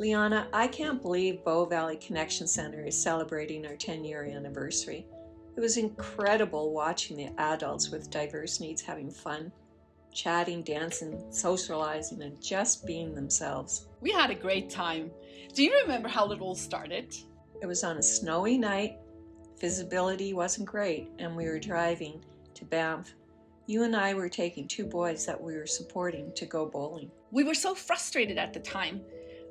Leana, I can't believe Bow Valley Connection Center is celebrating our 10-year anniversary. It was incredible watching the adults with diverse needs having fun, chatting, dancing, socializing, and just being themselves. We had a great time. Do you remember how it all started? It was on a snowy night, visibility wasn't great, and we were driving to Banff. You and I were taking two boys that we were supporting to go bowling. We were so frustrated at the time.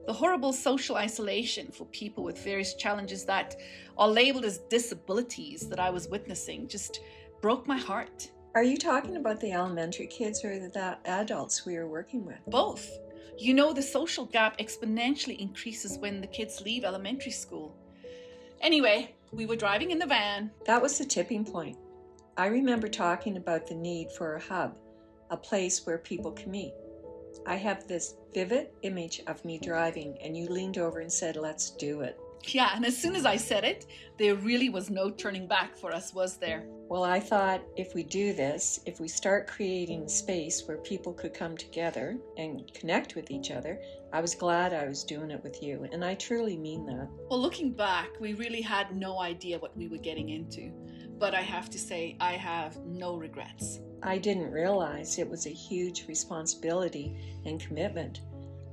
The horrible social isolation for people with various challenges that are labeled as disabilities that I was witnessing just broke my heart. Are you talking about the elementary kids or the adults we were working with? Both. You know, the social gap exponentially increases when the kids leave elementary school. Anyway, we were driving in the van. That was the tipping point. I remember talking about the need for a hub, a place where people can meet. I have this vivid image of me driving, and you leaned over and said, "Let's do it." Yeah, and as soon as I said it, there really was no turning back for us, was there? Well, I thought if we do this, if we start creating a space where people could come together and connect with each other, I was glad I was doing it with you, and I truly mean that. Well, looking back, we really had no idea what we were getting into, but I have to say, I have no regrets. I didn't realize it was a huge responsibility and commitment,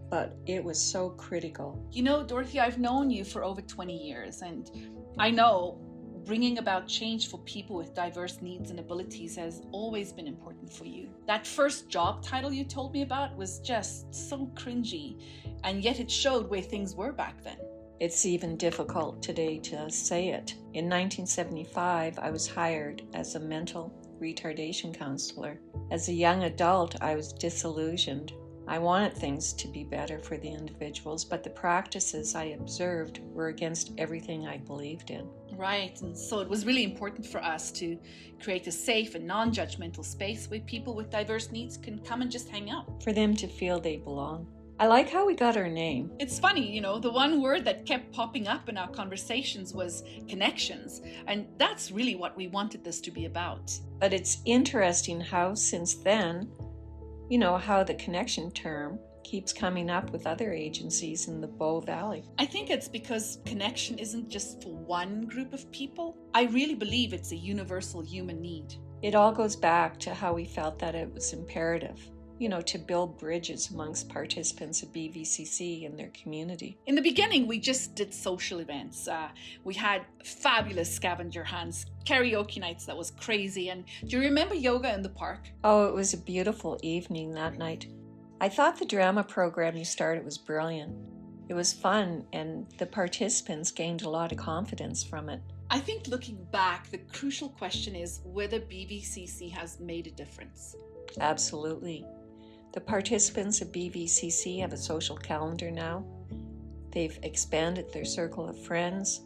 but it was so critical. You know, Dorothy, I've known you for over 20 years, and I know bringing about change for people with diverse needs and abilities has always been important for you. That first job title you told me about was just so cringy, and yet it showed where things were back then. It's even difficult today to say it. In 1975, I was hired as a mental retardation counselor. As a young adult, I was disillusioned. I wanted things to be better for the individuals, but the practices I observed were against everything I believed in. Right, and so it was really important for us to create a safe and non-judgmental space where people with diverse needs can come and just hang out. For them to feel they belong. I like how we got our name. It's funny, you know, the one word that kept popping up in our conversations was connections, and that's really what we wanted this to be about. But it's interesting how since then, you know, how the connection term keeps coming up with other agencies in the Bow Valley. I think it's because connection isn't just for one group of people. I really believe it's a universal human need. It all goes back to how we felt that it was imperative, you know, to build bridges amongst participants of BVCC and their community. In the beginning, we just did social events. We had fabulous scavenger hunts, karaoke nights that was crazy. And do you remember yoga in the park? Oh, it was a beautiful evening that night. I thought the drama program you started was brilliant. It was fun, and the participants gained a lot of confidence from it. I think looking back, the crucial question is whether BVCC has made a difference. Absolutely. The participants of BVCC have a social calendar now. They've expanded their circle of friends.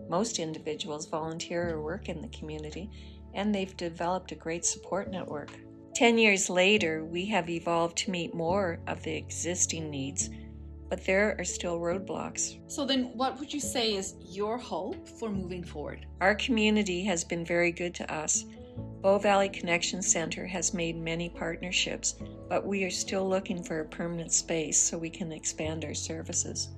Most individuals volunteer or work in the community, and they've developed a great support network. 10 years later, we have evolved to meet more of the existing needs, but there are still roadblocks. So then what would you say is your hope for moving forward? Our community has been very good to us. Bow Valley Connection Center has made many partnerships, but we are still looking for a permanent space so we can expand our services.